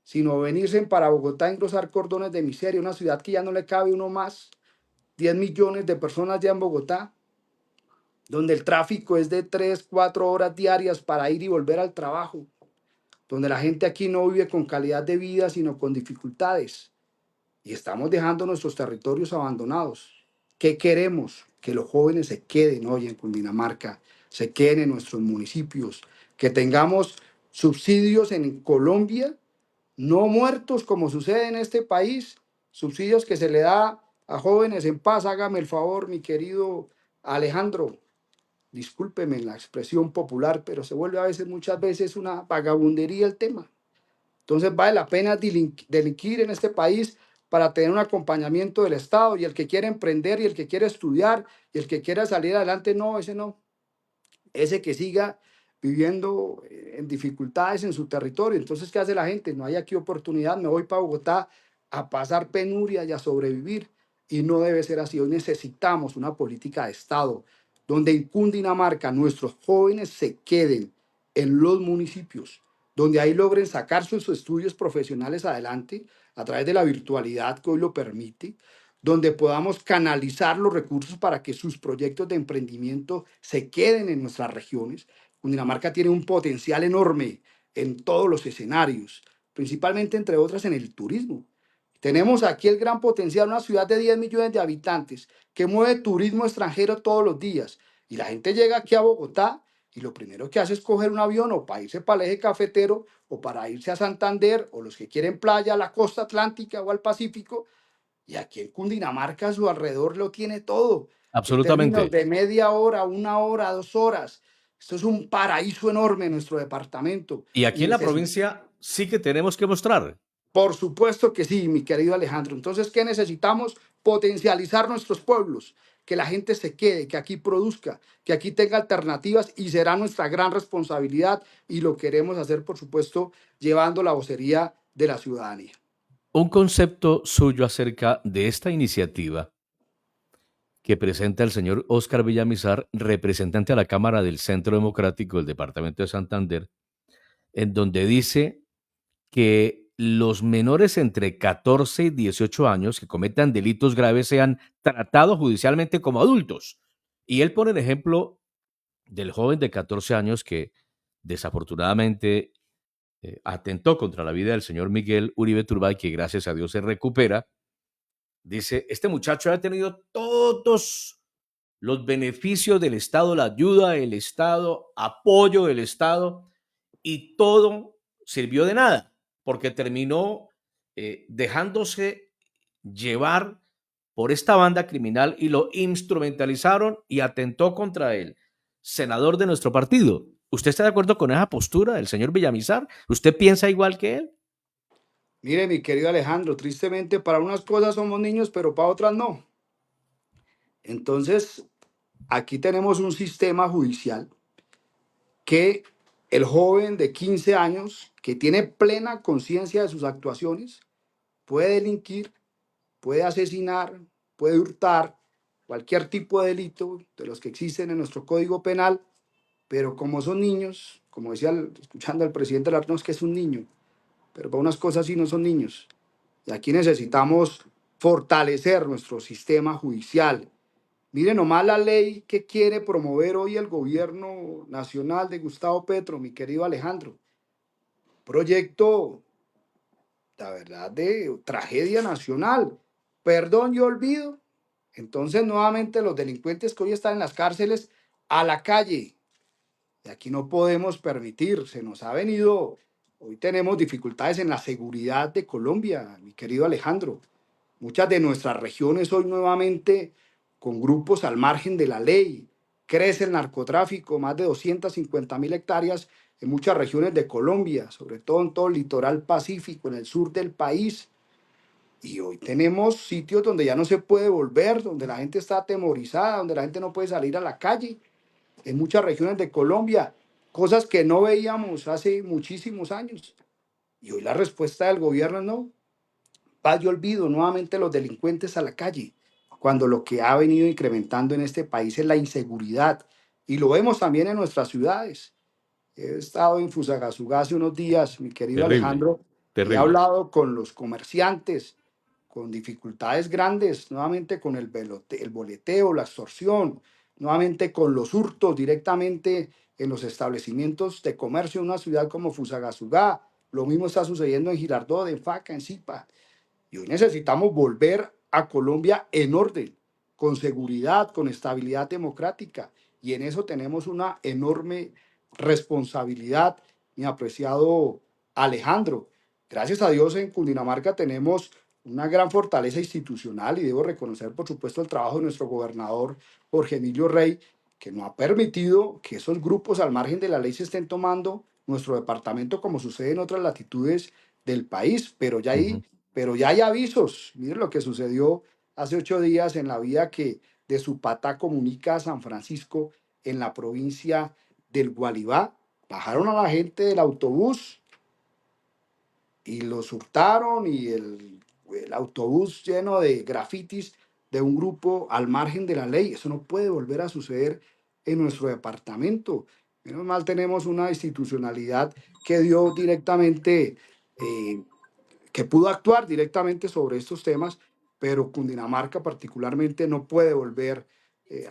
sino venirse para Bogotá a engrosar cordones de miseria, una ciudad que ya no le cabe uno más, 10 millones de personas ya en Bogotá, donde el tráfico es de 3 4 horas diarias para ir y volver al trabajo, donde la gente aquí no vive con calidad de vida, sino con dificultades. Y estamos dejando nuestros territorios abandonados. ¿Qué queremos? Que los jóvenes se queden hoy en Cundinamarca, se queden en nuestros municipios, que tengamos subsidios en Colombia, no muertos como sucede en este país, subsidios que se le da a jóvenes en paz. Hágame el favor, mi querido Alejandro, discúlpeme la expresión popular, pero se vuelve a veces, muchas veces, una vagabundería el tema. Entonces vale la pena delinquir en este país para tener un acompañamiento del Estado y el que quiere emprender y el que quiere estudiar y el que quiera salir adelante, no, ese no. Ese que siga viviendo en dificultades en su territorio. Entonces, ¿qué hace la gente? No hay aquí oportunidad, me voy para Bogotá a pasar penuria y a sobrevivir. Y no debe ser así. Hoy necesitamos una política de Estado donde en Cundinamarca nuestros jóvenes se queden en los municipios, donde ahí logren sacar sus estudios profesionales adelante a través de la virtualidad que hoy lo permite, donde podamos canalizar los recursos para que sus proyectos de emprendimiento se queden en nuestras regiones. Cundinamarca tiene un potencial enorme en todos los escenarios, principalmente, entre otras, en el turismo. Tenemos aquí el gran potencial, una ciudad de 10 millones de habitantes que mueve turismo extranjero todos los días. Y la gente llega aquí a Bogotá y lo primero que hace es coger un avión o para irse para el eje cafetero o para irse a Santander o los que quieren playa a la costa atlántica o al Pacífico. Y aquí en Cundinamarca a su alrededor lo tiene todo. En términos Absolutamente. de media hora, 1 hora, 2 horas. Esto es un paraíso enorme en nuestro departamento. Y Y aquí en la necesitamos, provincia sí que tenemos que mostrar. por supuesto que sí, mi querido Alejandro. Entonces, ¿qué necesitamos? Potencializar nuestros pueblos, que la gente se quede, que aquí produzca, que aquí tenga alternativas y será nuestra gran responsabilidad y lo queremos hacer, por supuesto, llevando la vocería de la ciudadanía. Un concepto suyo acerca de esta iniciativa que presenta el señor Óscar Villamizar, representante a la Cámara del Centro Democrático del Departamento de Santander, en donde dice que los menores entre 14 y 18 años que cometan delitos graves sean tratados judicialmente como adultos. Y él pone el ejemplo del joven de 14 años que desafortunadamente atentó contra la vida del señor Miguel Uribe Turbay, que gracias a Dios se recupera. Dice, este muchacho ha tenido todos los beneficios del Estado, la ayuda del Estado, apoyo del Estado, y todo sirvió de nada, porque terminó dejándose llevar por esta banda criminal y lo instrumentalizaron y atentó contra él, senador de nuestro partido. ¿Usted está de acuerdo con esa postura del señor Villamizar? ¿Usted piensa igual que él? Mire, mi querido Alejandro, tristemente para unas cosas somos niños, pero para otras no. Entonces, aquí tenemos un sistema judicial que el joven de 15 años, que tiene plena conciencia de sus actuaciones, puede delinquir, puede asesinar, puede hurtar, cualquier tipo de delito de los que existen en nuestro Código Penal, pero como son niños, como decía escuchando al presidente Larnos, que es un niño, pero para unas cosas sí no son niños. Y aquí necesitamos fortalecer nuestro sistema judicial. Miren nomás la ley que quiere promover hoy el gobierno nacional de Gustavo Petro, mi querido Alejandro. Proyecto, la verdad, de tragedia nacional. Perdón y olvido. Entonces, nuevamente, los delincuentes que hoy están en las cárceles a la calle. Y aquí no podemos permitir, se nos ha venido, hoy tenemos dificultades en la seguridad de Colombia, mi querido Alejandro. Muchas de nuestras regiones hoy nuevamente con grupos al margen de la ley. Crece el narcotráfico, más de 250.000 hectáreas en muchas regiones de Colombia, sobre todo en todo el litoral pacífico, en el sur del país. Y hoy tenemos sitios donde ya no se puede volver, donde la gente está atemorizada, donde la gente no puede salir a la calle, en muchas regiones de Colombia, cosas que no veíamos hace muchísimos años. Y hoy la respuesta del gobierno es no, paz y olvido, nuevamente los delincuentes a la calle, cuando lo que ha venido incrementando en este país es la inseguridad. Y lo vemos también en nuestras ciudades. He estado en Fusagasugá hace unos días, mi querido Terrible, Alejandro, y he terrible. hablado con los comerciantes con dificultades grandes, nuevamente con el boleteo, la extorsión, nuevamente con los hurtos directamente en los establecimientos de comercio en una ciudad como Fusagasugá. Lo mismo está sucediendo en Girardot, en Faca, en Zipa. Y hoy necesitamos volver a Colombia en orden, con seguridad, con estabilidad democrática. Y en eso tenemos una enorme responsabilidad, mi apreciado Alejandro. Gracias a Dios en Cundinamarca tenemos una gran fortaleza institucional y debo reconocer, por supuesto, el trabajo de nuestro gobernador Jorge Emilio Rey, que no ha permitido que esos grupos al margen de la ley se estén tomando nuestro departamento como sucede en otras latitudes del país, Ujú. pero ya hay avisos. Miren lo que sucedió hace 8 días en la vía que de Supatá comunica a San Francisco en la provincia del Gualibá. Bajaron a la gente del autobús y los hurtaron y el autobús lleno de grafitis de un grupo al margen de la ley. Eso no puede volver a suceder en nuestro departamento. Menos mal tenemos una institucionalidad que dio directamente, que pudo actuar directamente sobre estos temas, pero Cundinamarca particularmente no puede volver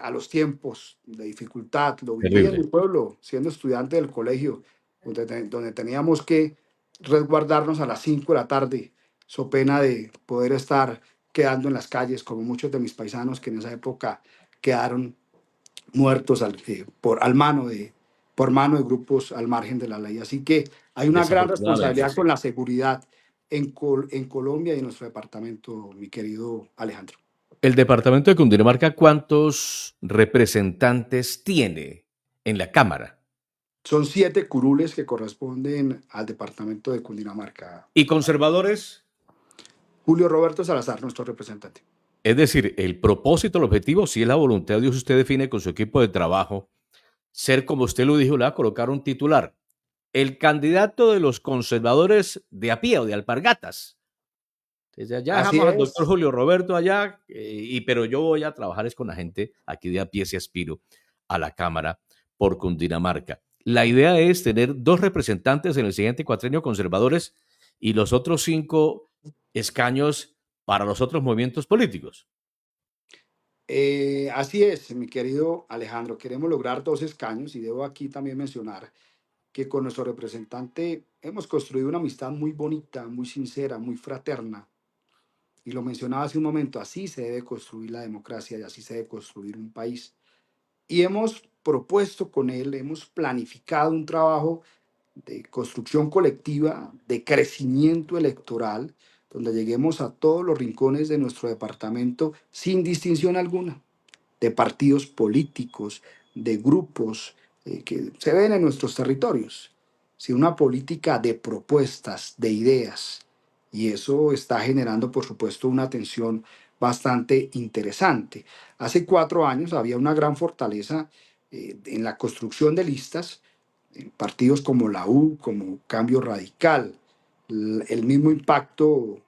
a los tiempos de dificultad. Lo viví en mi Terrible. pueblo, siendo estudiante del colegio, donde teníamos que resguardarnos a las 5 de la tarde, so pena de poder estar quedando en las calles, como muchos de mis paisanos que en esa época quedaron muertos por mano de grupos al margen de la ley. Así que hay una gran Desafortunadamente, responsabilidad sí. con la seguridad en Colombia y en nuestro departamento, mi querido Alejandro. El departamento de Cundinamarca, ¿cuántos representantes tiene en la Cámara? Son 7 curules que corresponden al departamento de Cundinamarca. ¿Y conservadores? Julio Roberto Salazar, nuestro representante. Es decir, el propósito, el objetivo, si es la voluntad de Dios, usted define con su equipo de trabajo, ser como usted lo dijo, le va a colocar un titular. El candidato de los conservadores de a pie o de alpargatas. Entonces, ya Así dejamos al doctor es. Julio Roberto allá, pero yo voy a trabajar es con la gente aquí de a pie si aspiro a la Cámara por Cundinamarca. La idea es tener 2 representantes en el siguiente cuatrenio conservadores y los otros 5 escaños para los otros movimientos políticos. Así es, mi querido Alejandro. Queremos lograr 2 escaños y debo aquí también mencionar que con nuestro representante hemos construido una amistad muy bonita, muy sincera, muy fraterna. Y lo mencionaba hace un momento, así se debe construir la democracia y así se debe construir un país. Y hemos propuesto con él, hemos planificado un trabajo de construcción colectiva, de crecimiento electoral, donde lleguemos a todos los rincones de nuestro departamento sin distinción alguna de partidos políticos, de grupos que se ven en nuestros territorios, sino una política de propuestas, de ideas. Y eso está generando, por supuesto, una tensión bastante interesante. Hace 4 años había una gran fortaleza en la construcción de listas, en partidos como la U, como Cambio Radical, el mismo impacto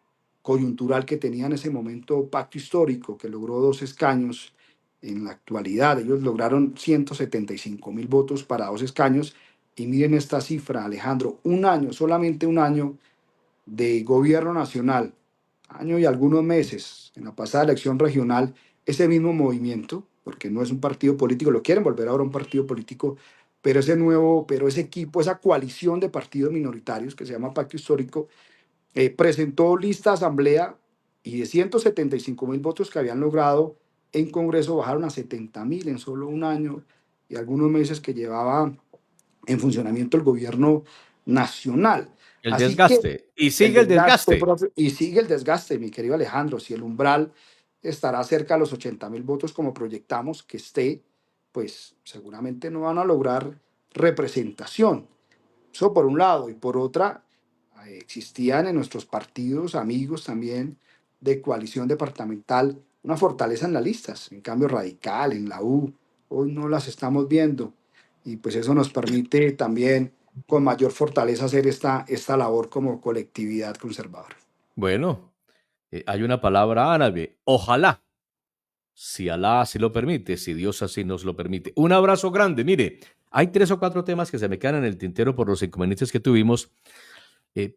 coyuntural que tenía en ese momento Pacto Histórico, que logró 2 escaños en la actualidad. Ellos lograron 175.000 votos para 2 escaños. Y miren esta cifra, Alejandro, un año, solamente un año de gobierno nacional, año y algunos meses, en la pasada elección regional, ese mismo movimiento, porque no es un partido político, lo quieren volver ahora un partido político, pero ese equipo, esa coalición de partidos minoritarios que se llama Pacto Histórico, presentó lista asamblea y de 175.000 votos que habían logrado en Congreso bajaron a 70.000 en solo un año y algunos meses que llevaba en funcionamiento el gobierno nacional. El Así que desgaste. Y el sigue el desgaste, desgaste. profe, y sigue el desgaste, mi querido Alejandro, si el umbral estará cerca de los 80.000 votos como proyectamos que esté, pues seguramente no van a lograr representación. Eso por un lado. Y por otra, existían en nuestros partidos amigos también de coalición departamental una fortaleza en las listas, en cambio radical, en la U. Hoy no las estamos viendo. Y pues eso nos permite también con mayor fortaleza hacer esta labor como colectividad conservadora. Bueno, hay una palabra árabe. Ojalá, si Alá así lo permite, si Dios así nos lo permite. Un abrazo grande. Mire, hay 3 o 4 temas que se me quedan en el tintero por los inconvenientes que tuvimos.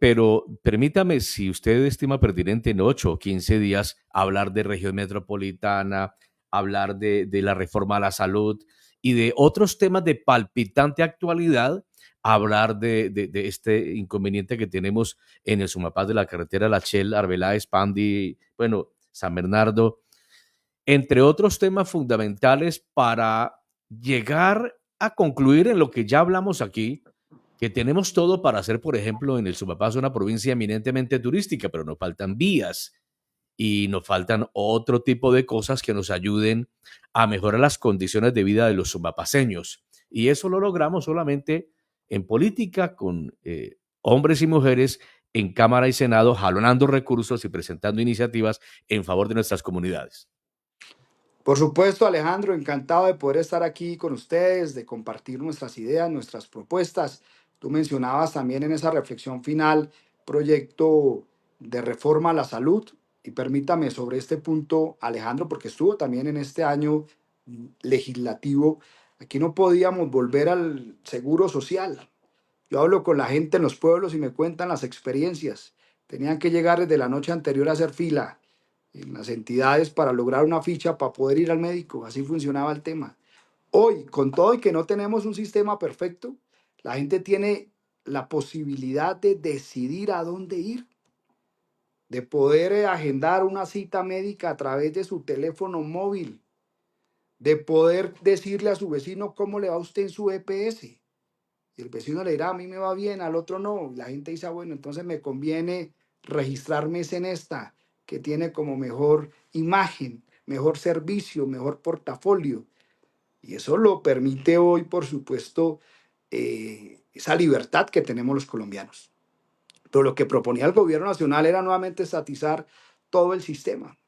Pero permítame, si usted estima pertinente en 8 o 15 días, hablar de región metropolitana, hablar de la reforma a la salud y de otros temas de palpitante actualidad, hablar de este inconveniente que tenemos en el Sumapaz de la carretera La Chel, Arbeláez, Pandi, bueno, San Bernardo, entre otros temas fundamentales para llegar a concluir en lo que ya hablamos aquí, que tenemos todo para hacer, por ejemplo, en el Sumapaz una provincia eminentemente turística, pero nos faltan vías y nos faltan otro tipo de cosas que nos ayuden a mejorar las condiciones de vida de los sumapaceños. Y eso lo logramos solamente en política con hombres y mujeres en Cámara y Senado, jalonando recursos y presentando iniciativas en favor de nuestras comunidades. Por supuesto, Alejandro, encantado de poder estar aquí con ustedes, de compartir nuestras ideas, nuestras propuestas. Tú mencionabas también en esa reflexión final proyecto de reforma a la salud. Y permítame sobre este punto, Alejandro, porque estuvo también en este año legislativo, aquí no podíamos volver al seguro social. Yo hablo con la gente en los pueblos y me cuentan las experiencias. Tenían que llegar desde la noche anterior a hacer fila en las entidades para lograr una ficha para poder ir al médico. Así funcionaba el tema. Hoy, con todo y que no tenemos un sistema perfecto, la gente tiene la posibilidad de decidir a dónde ir, de poder agendar una cita médica a través de su teléfono móvil, de poder decirle a su vecino cómo le va a usted en su EPS. Y el vecino le dirá, a mí me va bien, al otro no. La gente dice, bueno, entonces me conviene registrarme en esta, que tiene como mejor imagen, mejor servicio, mejor portafolio. Y eso lo permite hoy, por supuesto, esa libertad que tenemos los colombianos. Pero lo que proponía el gobierno nacional era nuevamente estatizar todo el sistema.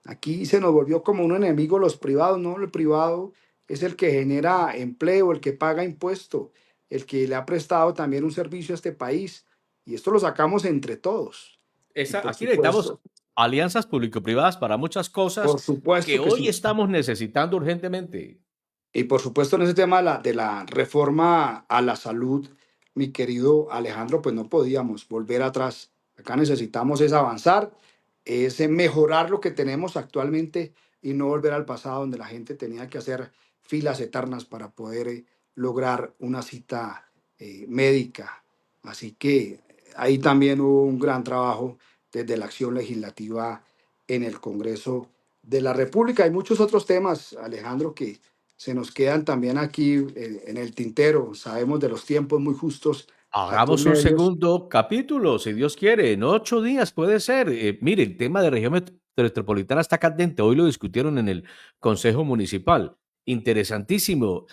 Aquí se nos volvió como un enemigo los privados, ¿no? El privado es el que genera empleo, el que paga impuesto, el que le ha prestado también un servicio a este país. Y esto lo sacamos entre todos. Y Aquí necesitamos alianzas público-privadas para muchas cosas por supuesto que que hoy sí. estamos necesitando urgentemente. Y por supuesto en ese tema de la reforma a la salud, mi querido Alejandro, pues no podíamos volver atrás. Acá necesitamos es avanzar, es mejorar lo que tenemos actualmente y no volver al pasado donde la gente tenía que hacer filas eternas para poder lograr una cita médica. Así que ahí también hubo un gran trabajo desde la acción legislativa en el Congreso de la República. Hay muchos otros temas, Alejandro, que se nos quedan también aquí en el tintero. Sabemos de los tiempos muy justos a tus Hagamos un medios. segundo capítulo, si Dios quiere, en 8 días puede ser. Mire, el tema de región metropolitana está candente. Hoy lo discutieron en el Consejo Municipal. Interesantísimo.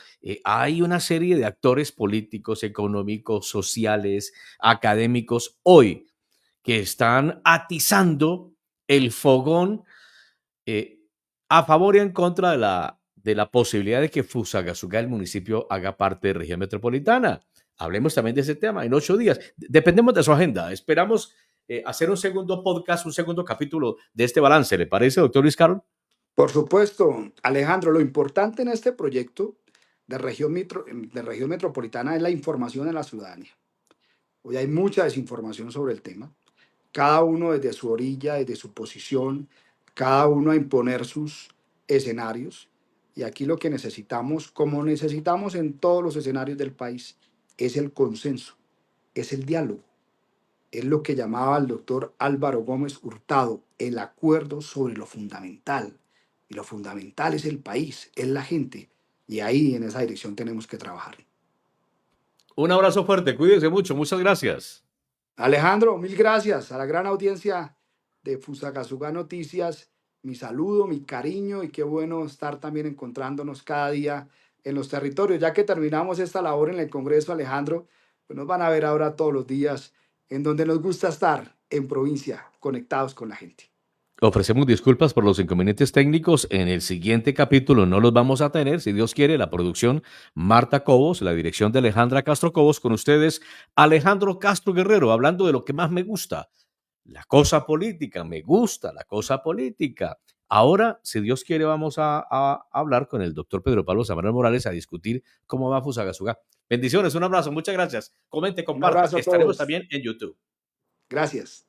Hay una serie de actores políticos, económicos, sociales, académicos hoy que están atizando el fogón eh, a favor y en contra de la posibilidad de que Fusagasugá, el municipio, haga parte de región metropolitana. Hablemos también de ese tema en 8 días. Dependemos de su agenda. Esperamos hacer un segundo podcast, un segundo capítulo de este balance. ¿Le parece, doctor Luis Carlos? Por supuesto, Alejandro, lo importante en este proyecto de región metropolitana es la información a la ciudadanía. Hoy hay mucha desinformación sobre el tema. Cada uno desde su orilla, desde su posición, cada uno a imponer sus escenarios. Y aquí lo que necesitamos, como necesitamos en todos los escenarios del país, es el consenso, es el diálogo. Es lo que llamaba el doctor Álvaro Gómez Hurtado, el acuerdo sobre lo fundamental. Y lo fundamental es el país, es la gente. Y ahí en esa dirección tenemos que trabajar. Un abrazo fuerte, cuídense mucho, muchas gracias. Alejandro, mil gracias a la gran audiencia de Fusagasugá Noticias. Mi saludo, mi cariño y qué bueno estar también encontrándonos cada día en los territorios. Ya que terminamos esta labor en el Congreso, Alejandro, pues nos van a ver ahora todos los días en donde nos gusta estar en provincia, conectados con la gente. Ofrecemos disculpas por los inconvenientes técnicos. En el siguiente capítulo no los vamos a tener, si Dios quiere, la producción Marta Cobos, la dirección de Alejandra Castro Cobos, con ustedes Alejandro Castro Guerrero, hablando de lo que más me gusta, la cosa política. Me gusta la cosa política. Ahora, si Dios quiere, vamos a hablar con el doctor Pedro Pablo Zambrano Morales a discutir cómo va Fusagasugá. Bendiciones, un abrazo, muchas gracias. Comente, Un comparta. abrazo a Estaremos todos. también en YouTube. Gracias.